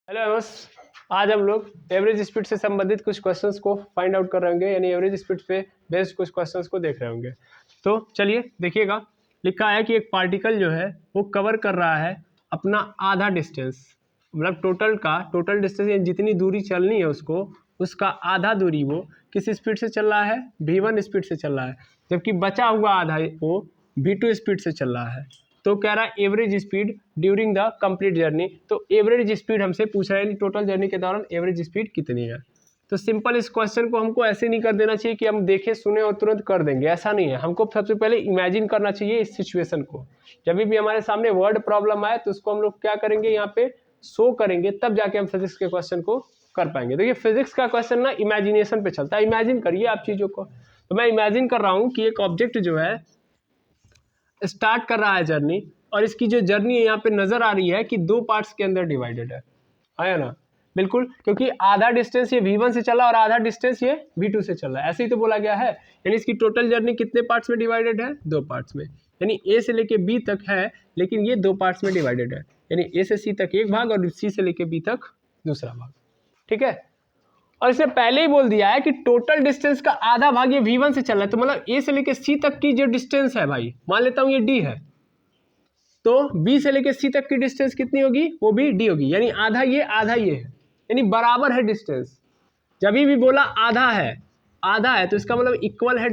Hello AIIMS, आज हम लोग एवरेज स्पीड से संबंधित कुछ क्वेश्चंस को फाइंड आउट कर रहे होंगे, यानी एवरेज स्पीड पे बेस्ड कुछ क्वेश्चंस को देख रहे होंगे। तो चलिए देखिएगा, लिखा है कि एक पार्टिकल जो है वो कवर कर रहा है अपना आधा डिस्टेंस, मतलब टोटल डिस्टेंस यानी जितनी दूरी चलनी है उसका आधा दूरी वो किस स्पीड से चल रहा है, v1 स्पीड से चल रहा है, जबकि बचा हुआ आधा वो v2 स्पीड से चल रहा है। तो कह रहा है average speed during the complete journey. तो एवरेज स्पीड हमसे पूछ रहा है टोटल जर्नी के दौरान एवरेज स्पीड कितनी है। तो सिंपल इस क्वेश्चन को हमको ऐसे नहीं कर देना चाहिए कि हम देखें सुने और तुरंत कर देंगे, ऐसा नहीं है। हमको सबसे पहले इमेजिन करना चाहिए इस सिचुएशन को। जब भी हमारे सामने वर्ड प्रॉब्लम आए तो उसको हम लोग क्या करेंगे, यहाँ पे शो करेंगे, तब जाके हम फिजिक्स के क्वेश्चन को कर पाएंगे। देखिए फिजिक्स का क्वेश्चन ना इमेजिनेशन पे चलता है, इमेजिन करिए आप चीज़ों को। तो मैं इमेजिन कर रहा हूँ कि एक ऑब्जेक्ट जो है स्टार्ट कर रहा है जर्नी, और इसकी जो जर्नी है यहाँ पे नजर आ रही है कि दो पार्ट्स के अंदर डिवाइडेड है ना। बिल्कुल, क्योंकि आधा डिस्टेंस ये v1 से चला और आधा डिस्टेंस ये v2 से चल रहा है, ऐसे ही तो बोला गया है। यानी इसकी टोटल जर्नी कितने पार्ट्स में डिवाइडेड है, दो पार्ट्स में। यानी a से लेके b तक है, लेकिन ये दो पार्ट्स में डिवाइडेड है। यानी a से c तक एक भाग और c से लेके b तक दूसरा भाग। ठीक है, और इसने पहले ही बोल दिया है कि टोटल डिस्टेंस का आधा भाग ये v1 से चल रहा है। तो मतलब a से लेके c तक की जो डिस्टेंस है भाई, मान लेता हूँ ये d है, तो b से लेके c तक की डिस्टेंस कितनी होगी, वो भी d होगी। यानी आधा ये है, यानी बराबर है डिस्टेंस। जब भी बोला आधा है तो इसका मतलब इक्वल है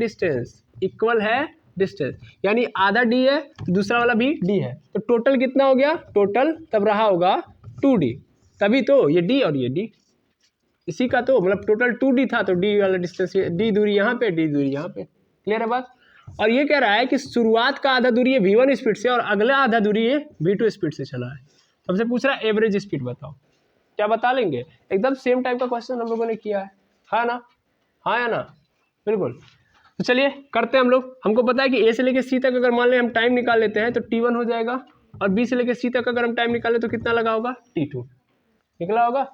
डिस्टेंस, यानी आधा d है तो दूसरा वाला भी d है। तो टोटल कितना हो गया, टोटल तब रहा होगा 2d, तभी तो ये d और ये d इसी का, तो मतलब टोटल 2d था, तो d वाला डिस्टेंस d दूरी यहाँ पे, d दूरी यहाँ पे। क्लियर है बात। और ये कह रहा है कि शुरुआत का आधा दूरी है v1 स्पीड से और अगला आधा दूरी है v2 स्पीड से चला है। हमसे पूछ रहा है एवरेज स्पीड बताओ, क्या बता लेंगे। एकदम सेम टाइप का क्वेश्चन हम लोगों ने किया है ना, हाँ या ना, बिल्कुल। तो चलिए करते हैं हम लोग। हमको पता है कि a से लेके c तक अगर मान लें हम टाइम निकाल लेते हैं तो t1 हो जाएगा, और b से लेके c तक अगर हम टाइम निकालें तो कितना लगा होगा, t2 निकला होगा।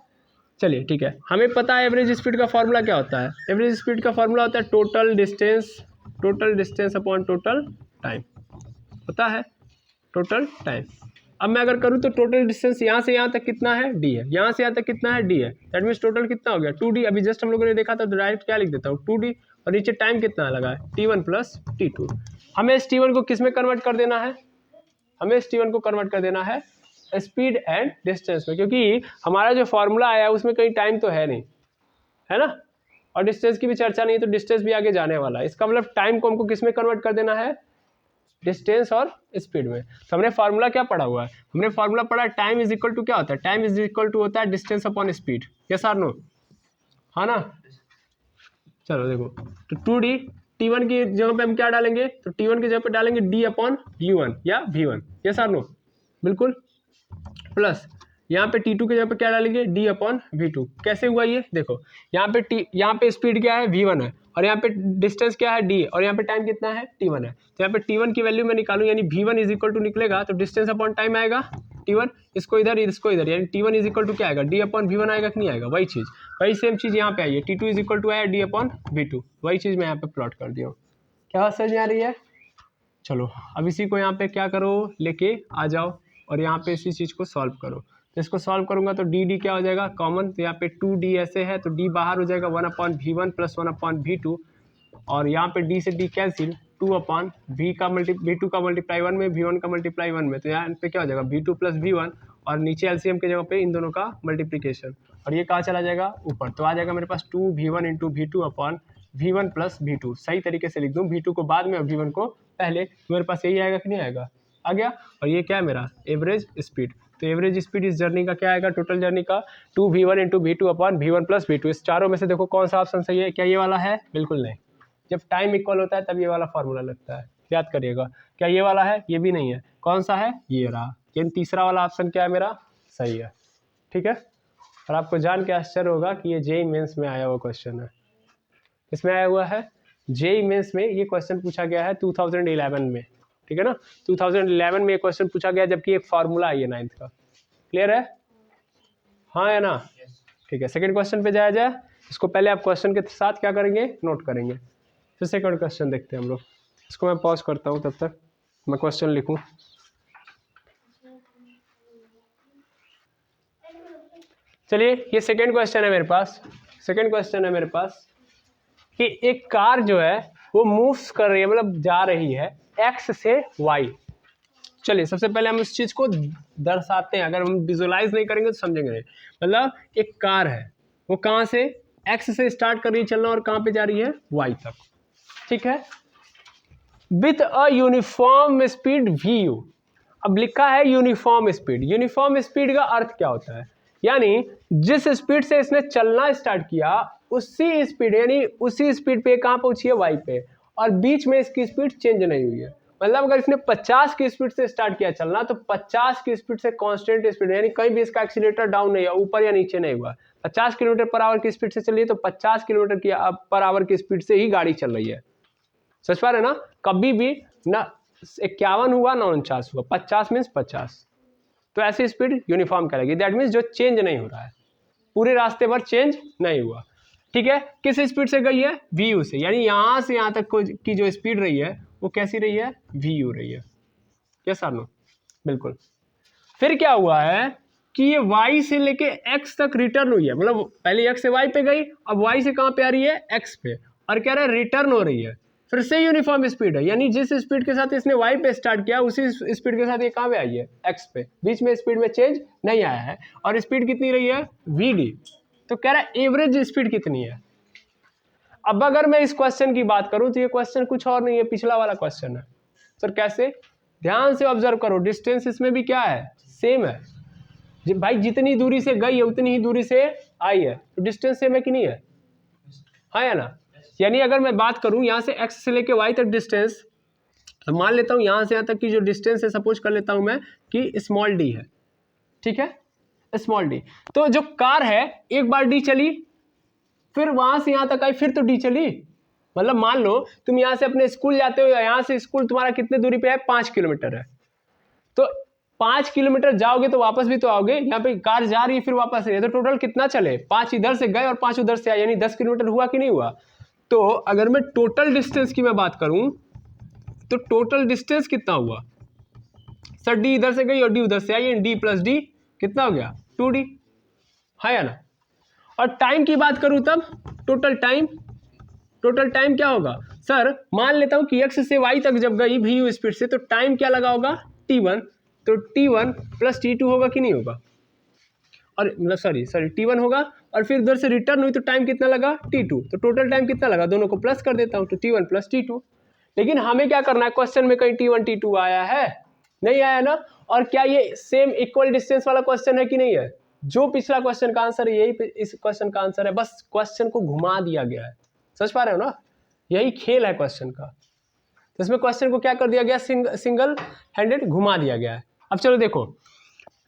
चलिए ठीक है, हमें पता है एवरेज स्पीड का फॉर्मूला क्या होता है। एवरेज स्पीड का फॉर्मूला होता है total distance upon total time, होता है टोटल टाइम। अब मैं अगर करूँ तो टोटल डिस्टेंस यहाँ से यहाँ तक कितना है, d है, यहाँ से यहाँ तक कितना है, d है। दैट मीन्स टोटल कितना हो गया, 2d। अभी जस्ट हम लोगों ने देखा था तो डायरेक्ट क्या लिख देता हूँ, 2d, और नीचे टाइम कितना लगा है, t1 प्लस t2। हमें इस t1 को किस में कन्वर्ट कर देना है, हमें इस t1 को कन्वर्ट कर देना है स्पीड एंड डिस्टेंस में, क्योंकि हमारा जो फॉर्मूला आया उसमें कहीं टाइम तो है नहीं, है ना, और डिस्टेंस की भी चर्चा नहीं है, तो डिस्टेंस भी आगे जाने वाला है। इसका मतलब टाइम को हमको किस में कन्वर्ट कर देना है, डिस्टेंस और स्पीड में। तो हमने फार्मूला क्या पढ़ा हुआ है, हमने फार्मूला पढ़ा टाइम इज इक्वल टू, क्या होता है, टाइम इज इक्वल टू होता है डिस्टेंस अपॉन स्पीड। यस और नो, हाँ ना। चलो देखो, तो 2d, t1 की जगह पे हम क्या डालेंगे, तो t1 की जगह पे डालेंगे d अपॉन u1 या v1। यस और नो, बिल्कुल। प्लस यहाँ पे t2 की जगह पे क्या डालेंगे, d अपॉन v2। कैसे हुआ ये देखो, यहाँ पे स्पीड क्या है, v1 है, और यहाँ पे डिस्टेंस क्या है, d, और यहाँ पे टाइम कितना है, t1 है। तो यहाँ पे t1 की वैल्यू मैं निकालूं, यानी v1 इज इक्वल टू निकलेगा तो डिस्टेंस अपॉन टाइम आएगा t1, इसको इधर यानी t1 इज इक्वल टू क्या आएगा, d अपॉन v1 आएगा कि नहीं आएगा, वही चीज़, वही सेम चीज़ यहाँ पे आई है, t2 इज इक्वल टू आया d अपॉन v2, वही चीज़ मैं यहाँ पे प्लॉट कर दिया हूँ। क्या बात समझ में आ रही है। चलो अब इसी को यहाँ पे क्या करो, लेके आ जाओ और यहाँ पे इसी चीज़ को सॉल्व करो। तो इसको सॉल्व करूंगा तो डी क्या हो जाएगा कॉमन, तो यहाँ पे 2d ऐसे है तो d बाहर हो जाएगा 1/v1 प्लस 1/v2, और यहाँ पे d से d कैंसिल, 2/v का v2 का मल्टीप्लाई 1 में, v1 का मल्टीप्लाई 1 में, तो यहाँ पे क्या हो जाएगा v2 प्लस v1, और नीचे एलसीएम के जगह पे इन दोनों का मल्टीप्लिकेशन, और ये कहाँ चला जाएगा ऊपर, तो आ जाएगा मेरे पास 2v1 into v2 upon v1 plus v2। सही तरीके से लिख दूँ, v2 को बाद में और v1 को पहले, तो मेरे पास यही आएगा कि नहीं आएगा, आ गया। और ये क्या है मेरा एवरेज स्पीड। तो एवरेज स्पीड इस जर्नी का क्या आएगा, टोटल जर्नी का 2v1 into v2 upon v1 plus v2। इस चारों में से देखो कौन सा ऑप्शन सही है, क्या ये वाला है, बिल्कुल नहीं। जब टाइम इक्वल होता है तब ये वाला फॉर्मूला लगता है, याद करिएगा। क्या ये वाला है, ये भी नहीं है, कौन सा है, ये रहा। यानी तीसरा वाला ऑप्शन क्या है मेरा, सही है। ठीक है, और आपको जान के आश्चर्य होगा कि ये जेईई मेंस में आया हुआ क्वेश्चन है। इसमें आया हुआ है जेईई मेंस में, ये क्वेश्चन पूछा गया है 2011 में, ठीक है ना। 2011 में ये क्वेश्चन पूछा गया, जबकि एक फार्मूला है ये 9th का। क्लियर है, हाँ या ना। ठीक है, सेकंड क्वेश्चन पे जाया जाए। इसको पहले आप क्वेश्चन के साथ क्या करेंगे, नोट करेंगे। फिर सेकंड क्वेश्चन देखते हैं हम लोग। इसको मैं पॉज करता हूँ, तब तक मैं क्वेश्चन लिखूँ। चलिए ये सेकेंड क्वेश्चन है मेरे पास। सेकेंड क्वेश्चन है मेरे पास कि एक कार जो है वो मूव्स कर रही है, मतलब जा रही है एक्स से वाई। चलिए सबसे पहले हम इस चीज को दर्शाते हैं, अगर हम विजुअलाइज नहीं करेंगे तो समझेंगे नहीं। मतलब एक कार है, वो कहाँ से, एक्स से स्टार्ट कर रही है चलना और कहाँ पे जा रही है, वाई तक। ठीक है, with a uniform speed V U. अब लिखा है यूनिफॉर्म स्पीड। यूनिफॉर्म स्पीड का अर्थ क्या होता है, यानी जिस स्पीड से इसने चलना स्टार्ट किया उसी स्पीड, यानी उसी स्पीड पे कहाँ पहुंची है, वाई पे, और बीच में इसकी स्पीड चेंज नहीं हुई है। मतलब अगर इसने 50 की स्पीड से स्टार्ट किया चलना तो 50 की स्पीड से कांस्टेंट स्पीड, यानी कहीं भी इसका एक्सीलेटर डाउन नहीं हुआ, ऊपर या नीचे नहीं हुआ। 50 किलोमीटर पर आवर की स्पीड से चल रही है तो 50 किलोमीटर की पर आवर की स्पीड से ही गाड़ी चल रही है। समझ पा रहे ना, कभी भी ना 51 हुआ ना 49 हुआ, 50 मीन्स 50। तो ऐसी स्पीड यूनिफॉर्म कहलाएगी। दैट मीन्स जो चेंज नहीं हो रहा है, पूरे रास्ते पर चेंज नहीं हुआ। ठीक है, किस स्पीड से गई है, वी यू से, यानी यहां से यहां तक की जो स्पीड रही है वो कैसी रही है, वी यू रही है। यस और नो, बिल्कुल। फिर क्या हुआ है कि ये y से लेके x तक रिटर्न हुई है, मतलब पहले x से y पे गई, अब y से कहां पे आ रही है, x पे, और कह रहा है रिटर्न हो रही है। फिर से यूनिफॉर्म स्पीड है, यानी जिस स्पीड के साथ इसने y पे स्टार्ट किया उसी स्पीड के साथ ये कहां पे आई है, x पे, बीच में स्पीड में चेंज नहीं आया है। और स्पीड कितनी रही है, vd। तो कह रहा है एवरेज स्पीड कितनी है। अब अगर मैं इस क्वेश्चन की बात करूं तो ये क्वेश्चन कुछ और नहीं है, पिछला वाला क्वेश्चन है। सर कैसे, ध्यान से ऑब्जर्व करो, डिस्टेंस इसमें भी क्या है, सेम है। भाई जितनी दूरी से गई है उतनी ही दूरी से आई है, तो डिस्टेंस सेम है कि नहीं है, हाँ या ना। यानी अगर मैं बात करूं यहाँ से x से लेके y तक डिस्टेंस, तो मान लेता हूं यहाँ से यहाँ तक की जो डिस्टेंस है, सपोज कर लेता हूं मैं कि स्मॉल d है। ठीक है, स्मॉल d। तो जो कार है एक बार d चली, फिर वहां से यहां तक आई, फिर तो d चली। मतलब मान लो तुम यहाँ से अपने स्कूल जाते हो, यहाँ से स्कूल तुम्हारा कितने दूरी पे है, 5 किलोमीटर है। तो 5 किलोमीटर जाओगे तो वापस भी तो आओगे, यहाँ पे कार जा रही है फिर वापस रही है, तो टोटल कितना चले, 5 इधर से गए और 5 उधर से आए, यानी 10 किलोमीटर हुआ कि नहीं हुआ। तो अगर मैं टोटल डिस्टेंस की मैं बात करूं तो टोटल डिस्टेंस कितना हुआ, सर डी इधर से गई और डी उधर से आई, डी प्लस डी कितना हो गया, 2d, है या ना। और टाइम की बात करूं तब टोटल टाइम क्या होगा, सर मान लेता हूं कि x से y तक जब गई वी यू स्पीड से, तो टाइम क्या लगा होगा, t1। तो t1 प्लस t2 होगा कि नहीं होगा, और मतलब सॉरी t1 होगा, और फिर उधर से रिटर्न हुई तो टाइम कितना लगा, t2। तो टोटल टाइम कितना लगा, दोनों को प्लस कर देता हूं तो t1 प्लस t2। लेकिन हमें क्या करना है, क्वेश्चन में कहीं t1 t2 आया है, नहीं आया ना। और क्या ये सेम इक्वल डिस्टेंस वाला क्वेश्चन है कि नहीं है, जो पिछला क्वेश्चन का आंसर है यही इस क्वेश्चन का आंसर है, बस क्वेश्चन को घुमा दिया गया है। समझ पा रहे हो ना, यही खेल है क्वेश्चन का। तो इसमें क्वेश्चन को क्या कर दिया गया, सिंगल हैंडेड घुमा दिया गया है। अब चलो देखो,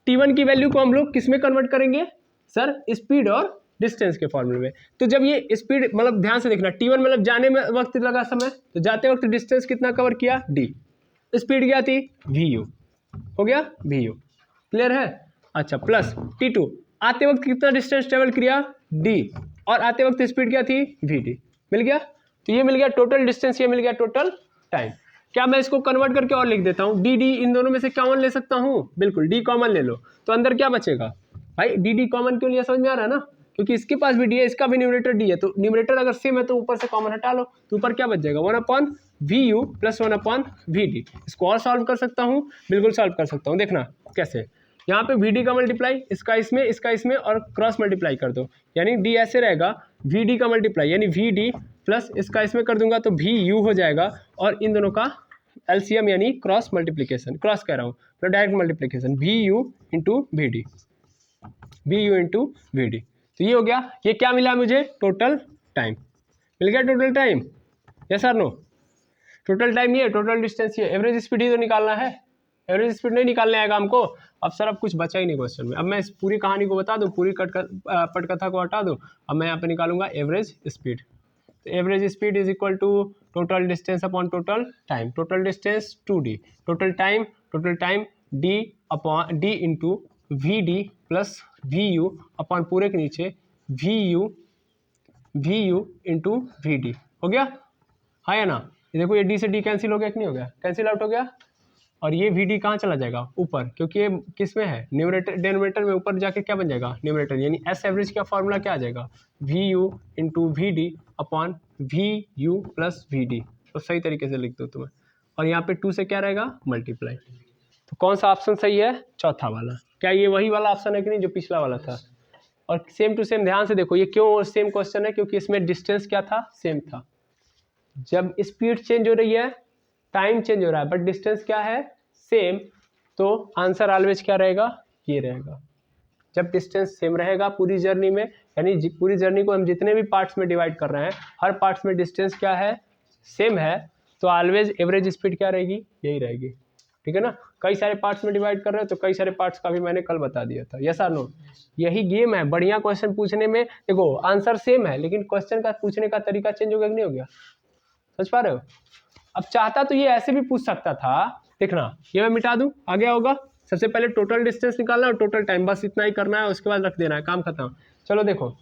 t1 की वैल्यू को हम लोग किस में कन्वर्ट करेंगे, सर स्पीड और डिस्टेंस के फॉर्मूले में। तो जब ये स्पीड, मतलब ध्यान से देखना, t1 मतलब जाने में वक्त लगा समय, तो जाते वक्त डिस्टेंस कितना कवर किया, d। स्पीड क्या थी, vu, हो गया vu, क्लियर है। अच्छा, प्लस t2 आते वक्त कितना डिस्टेंस ट्रेवल किया, d, और आते वक्त स्पीड क्या थी, vd। मिल गया, तो ये मिल गया टोटल डिस्टेंस, ये मिल गया टोटल टाइम। क्या मैं इसको कन्वर्ट करके और लिख देता हूँ, डी डी इन दोनों में से कॉमन ले सकता हूँ, बिल्कुल डी कॉमन ले लो, तो अंदर क्या बचेगा, भाई डी डी कॉमन क्यों लिया, समझ में आ रहा है ना, क्योंकि इसके पास भी डी है, इसका भी न्यूमरेटर डी है, तो न्यूमरेटर अगर सेम है तो ऊपर से कॉमन हटा लो, तो ऊपर क्या बच जाएगा, 1/vu प्लस 1/vd। इसको और सॉल्व कर सकता हूँ, बिल्कुल सॉल्व कर सकता हूँ। देखना कैसे, यहाँ पे vd का मल्टीप्लाई इसका इसमें और क्रॉस मल्टीप्लाई कर दो, यानी d ऐसे रहेगा, vd का मल्टीप्लाई यानी vd प्लस इसका इसमें कर दूंगा तो vu हो जाएगा, और इन दोनों का एलसीएम यानी क्रॉस मल्टीप्लिकेशन, क्रॉस कह रहा हूँ तो direct multiplication, vu into vd। तो ये हो गया, ये क्या मिला मुझे, टोटल टाइम मिल गया, टोटल टाइम, यस और नो। टोटल टाइम ये, टोटल डिस्टेंस ये, एवरेज स्पीड ही तो निकालना है, एवरेज स्पीड नहीं निकालने आएगा हमको। अब सर अब कुछ बचा ही नहीं क्वेश्चन में, अब मैं इस पूरी कहानी को बता दूं, पूरी पटकथा को हटा दूं, अब मैं यहाँ पे निकालूंगा एवरेज स्पीड। तो average speed is equal to total distance upon total time, total distance 2d, total time d upon d into vd plus vu upon पूरे के नीचे vu इंटू vd। हो गया, हाँ या ना। ये देखो, ये d से d कैंसिल हो गया कि नहीं हो गया, कैंसिल आउट हो गया, और ये वी डी कहाँ चला जाएगा ऊपर, क्योंकि ये किस में है न्यूमरेटर डिनोमिनेटर में, ऊपर जाके क्या बन जाएगा न्यूमरेटर, यानी एस एवरेज का फॉर्मूला क्या आ जाएगा V U into V D upon V U plus V D. तो सही तरीके से लिख दो तुम्हें, और यहाँ पे 2 से क्या रहेगा मल्टीप्लाई। तो कौन सा ऑप्शन सही है, चौथा वाला। क्या ये वही वाला ऑप्शन है कि नहीं जो पिछला वाला था। और सेम टू सेम ध्यान से देखो, ये क्यों सेम क्वेश्चन है, क्योंकि इसमें डिस्टेंस क्या था सेम था। जब स्पीड चेंज हो रही है टाइम चेंज हो रहा है बट डिस्टेंस क्या है सेम, तो आंसर ऑलवेज क्या रहेगा ये रहेगा। जब डिस्टेंस सेम रहेगा पूरी जर्नी में, यानी पूरी जर्नी को हम जितने भी पार्ट्स में डिवाइड कर रहे हैं हर पार्ट्स में डिस्टेंस क्या है सेम है, तो ऑलवेज एवरेज स्पीड क्या रहेगी यही रहेगी। ठीक है ना, कई सारे पार्ट्स में डिवाइड कर रहे हैं तो कई सारे पार्ट्स का भी मैंने कल बता दिया था। यस और नो, यही गेम है। बढ़िया क्वेश्चन पूछने में देखो आंसर सेम है लेकिन क्वेश्चन का पूछने का तरीका चेंज हो गया कि नहीं हो गया, समझ पा रहे हो। अब चाहता तो ये ऐसे भी पूछ सकता था, देखना ये मैं मिटा दूं आ गया होगा। सबसे पहले टोटल डिस्टेंस निकालना और टोटल टाइम, बस इतना ही करना है, उसके बाद रख देना है, काम खत्म। चलो देखो,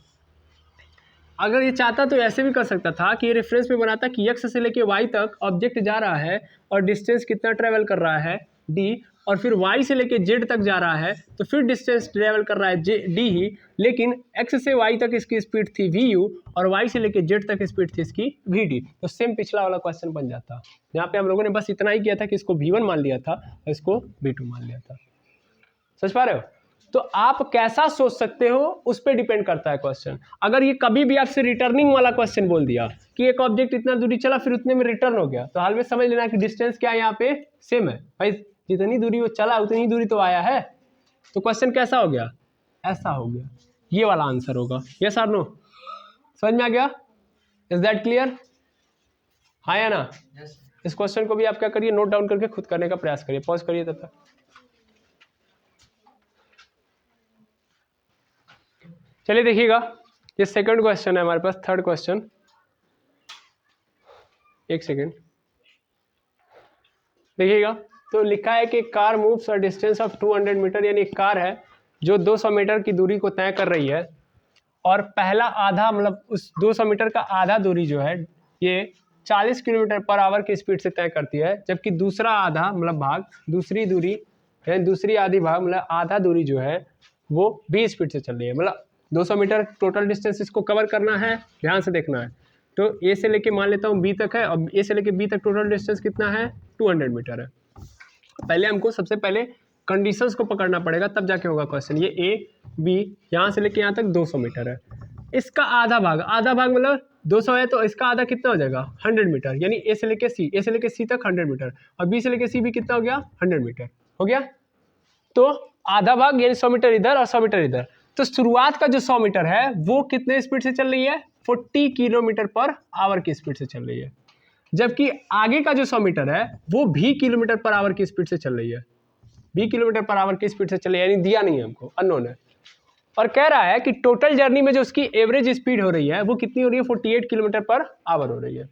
अगर ये चाहता तो ऐसे भी कर सकता था कि ये रेफरेंस में बनाता कि x से लेके y तक ऑब्जेक्ट जा रहा है और डिस्टेंस कितना ट्रेवल कर रहा है d, और फिर y से लेके z तक जा रहा है तो फिर डिस्टेंस ट्रेवल कर रहा है d ही, लेकिन x से y तक इसकी स्पीड थी vu और y से लेके z तक स्पीड थी इसकी vd। तो सेम पिछला वाला क्वेश्चन बन जाता। यहाँ पे हम लोगों ने बस इतना ही किया था कि इसको v1 मान लिया था और इसको v2 मान लिया था। समझ पा रहे हो। तो आप कैसा सोच सकते हो उस पर डिपेंड करता है क्वेश्चन। अगर ये कभी भी आपसे रिटर्निंग वाला क्वेश्चन बोल दिया कि एक ऑब्जेक्ट इतना दूरी चला फिर उतने में रिटर्न हो गया, तो हाल में समझ लेना कि डिस्टेंस क्या है यहाँ पे सेम है भाई, जितनी दूरी वो चला उतनी दूरी तो आया है। तो क्वेश्चन कैसा हो गया, ऐसा हो गया, ये वाला आंसर होगा। यस और नो, समझ में आ गया, इज दैट क्लियर, हाँ या ना। इस क्वेश्चन को भी आप क्या करिए नोट डाउन करके खुद करने का प्रयास करिए, पॉज करिए तब तक। चलिए देखिएगा, ये सेकंड क्वेश्चन है हमारे पास, थर्ड क्वेश्चन। एक सेकंड देखिएगा, तो लिखा है कि car moves a distance of 200 metre, यानी एक कार है जो 200 मीटर की दूरी को तय कर रही है और पहला आधा मतलब उस 200 मीटर का आधा दूरी जो है ये 40 किलोमीटर पर आवर की स्पीड से तय करती है, जबकि दूसरा आधा मतलब भाग, दूसरी दूरी यानी दूसरी आधी भाग मतलब आधा दूरी जो है वो 20 स्पीड से चल रही है। मतलब 200 मीटर टोटल डिस्टेंस इसको कवर करना है, ध्यान से देखना है। तो ए से लेके मान लेता हूँ बी तक है, और ए से लेके बी तक टोटल डिस्टेंस कितना है 200 मीटर है। पहले हमको सबसे पहले कंडीशंस को पकड़ना पड़ेगा तब जाके होगा क्वेश्चन। ये ए बी यहाँ से लेके यहाँ तक 200 मीटर है, इसका आधा भाग मतलब 200 है तो इसका आधा कितना हो जाएगा 100 मीटर, यानी ए से लेके सी तक 100 मीटर, और बी से लेके सी भी कितना हो गया 100 मीटर हो गया। तो आधा भाग यानी 100 मीटर इधर और 100 मीटर इधर। तो शुरुआत का जो 100 मीटर है वो कितने स्पीड से चल रही है 40 किलोमीटर पर आवर की स्पीड से चल रही है, जबकि आगे का जो 100 मीटर है वो भी किलोमीटर पर आवर की स्पीड से चल रही है, भी किलोमीटर पर आवर की स्पीड से चल रही है, यानी दिया नहीं है हमको, अननोन है। और कह रहा है कि टोटल जर्नी में जो उसकी एवरेज स्पीड हो रही है वो कितनी हो रही है 48 किलोमीटर पर आवर हो रही है,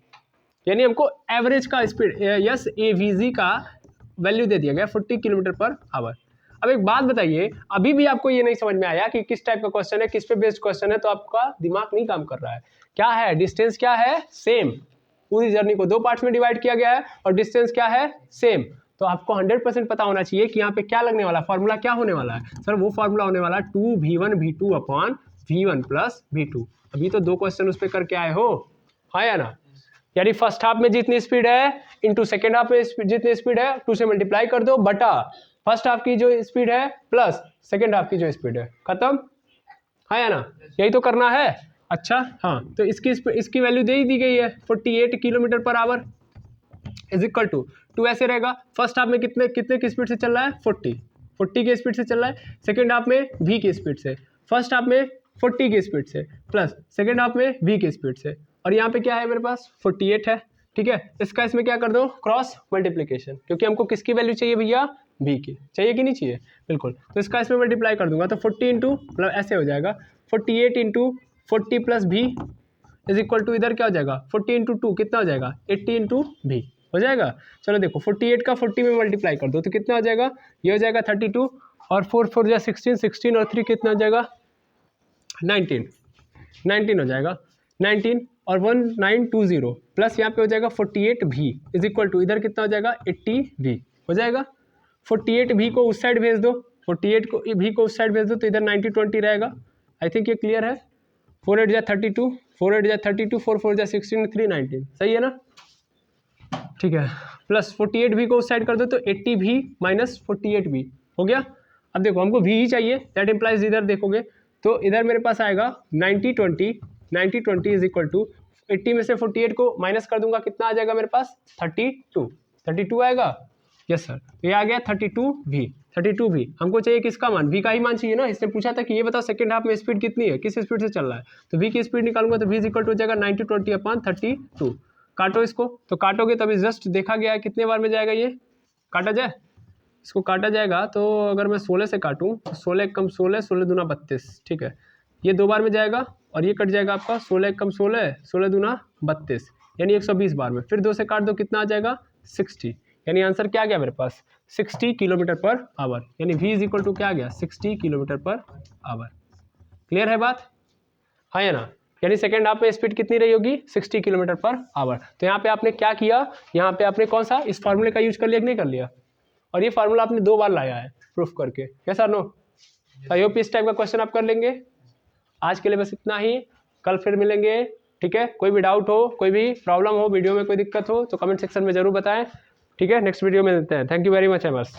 यानी हमको एवरेज का स्पीड यस एवीजी का वैल्यू दे दिया गया 40 किलोमीटर पर आवर। अब एक बात बताइए, अभी भी आपको ये नहीं समझ में आया कि किस टाइप का क्वेश्चन है, किस पे बेस्ड क्वेश्चन है, तो आपका दिमाग नहीं काम कर रहा है। क्या है डिस्टेंस, क्या है सेम, पूरी जर्नी को 2 पार्ट्स में डिवाइड किया गया है और डिस्टेंस क्या है सेम। तो आपको 100% पता होना चाहिए कि यहाँ पे क्या लगने वाला, फॉर्मूला क्या होने वाला है। सर वो फॉर्मूला होने वाला 2v1 v2 upon v1 plus v2। अभी तो 2 क्वेश्चन उस पर करके आए हो, हाँ या ना। यानी फर्स्ट हाफ में जितनी स्पीड है इंटू सेकेंड हाफ में जितनी स्पीड है 2 से मल्टीप्लाई कर दो, बटा फर्स्ट हाफ की जो स्पीड है प्लस सेकेंड हाफ की जो स्पीड है, खत्म, हाँ या ना, यही तो करना है। अच्छा हाँ, तो इसकी वैल्यू दे ही दी गई है 48 kilometre per hour is equal to ऐसे रहेगा। फर्स्ट हाफ में कितने की स्पीड से चल रहा है 40 की स्पीड से चल रहा है, सेकेंड हाफ में v की स्पीड से, फर्स्ट हाफ में 40 की स्पीड से प्लस सेकेंड हाफ में v की स्पीड से, और यहाँ पे क्या है मेरे पास 48 है। ठीक है, इसका इसमें क्या कर दो क्रॉस मल्टीप्लीकेशन, क्योंकि हमको किसकी वैल्यू चाहिए भैया v की, चाहिए कि नहीं चाहिए, बिल्कुल। तो इसका इसमें मल्टीप्लाई कर दूंगा तो 40 इंटू मतलब ऐसे हो जाएगा 48 into 40 plus v is equal to इधर क्या हो जाएगा 40 इंटू 2 कितना हो जाएगा 80 इंटू v हो जाएगा। चलो देखो 48 का 40 में मल्टीप्लाई कर दो तो कितना हो जाएगा, ये हो जाएगा 32 और 4 4 जा 16 और 3 कितना हो जाएगा 19 हो जाएगा 19 और 1920 प्लस यहाँ पे हो जाएगा 48 v इज इक्वल टू इधर कितना हो जाएगा 80 v। हो जाएगा। 48 भी को उस साइड भेज दो, 48 को भी को उस साइड भेज दो तो इधर 90 20 रहेगा। आई थिंक ये क्लियर है। 4 8 जा 32, 4 8 जा 32, 4 4 जा 16, 3 19, सही है ना। ठीक है, प्लस 48 भी को उस साइड कर दो तो 80 भी माइनस 48 भी हो गया। अब देखो हमको भी ही चाहिए, दैट इम्प्लाइज इधर देखोगे तो इधर मेरे पास आएगा 90 20, 90 20 इज इक्वल टू 80 में से 48 को माइनस कर दूंगा, कितना आ जाएगा मेरे पास 32, 32 आएगा। यस सर, ये आ गया 32 भी, 32 भी। हमको चाहिए किसका मान, v का ही मान चाहिए ना। इसने पूछा था कि ये बताओ सेकंड हाफ में स्पीड कितनी है, किस स्पीड से चल रहा है, तो v की स्पीड निकालूंगा तो v इज इक्वल टू हो जाएगा 90 20 अपॉन 32। काटो इसको, तो काटोगे तभी जस्ट देखा गया है कितने बार में जाएगा, ये काटा जाए, इसको काटा जाएगा। तो अगर मैं 16 से काटूँ तो 16 कम 16, 16 दूना 32, ठीक है, ये 2 बार में जाएगा और ये कट जाएगा आपका 16 कम 16, 16 दूना 32, यानी 120 बार में। फिर 2 से काट दो, कितना आ जाएगा 60, यानी आंसर क्या गया मेरे पास 60 किलोमीटर पर आवर, यानी v इज इक्वल टू क्या आ गया 60 किलोमीटर पर आवर। क्लियर है बात, हाँ या ना। यानी सेकेंड हाफ में स्पीड कितनी रही होगी 60 किलोमीटर पर आवर। तो यहाँ पे आपने क्या किया, यहाँ पे आपने कौन सा इस फार्मूले का यूज कर लिया कि नहीं कर लिया, और ये फार्मूला आपने 2 बार लाया है प्रूफ करके, कैसा नो। आई होप इस टाइप का क्वेश्चन आप कर लेंगे। आज के लिए बस इतना ही, कल फिर मिलेंगे, ठीक है। कोई भी डाउट हो, कोई भी प्रॉब्लम हो, वीडियो में कोई दिक्कत हो तो कमेंट सेक्शन में जरूर बताएं, ठीक है। नेक्स्ट वीडियो में मिलते हैं। Thank you very much एमर्स।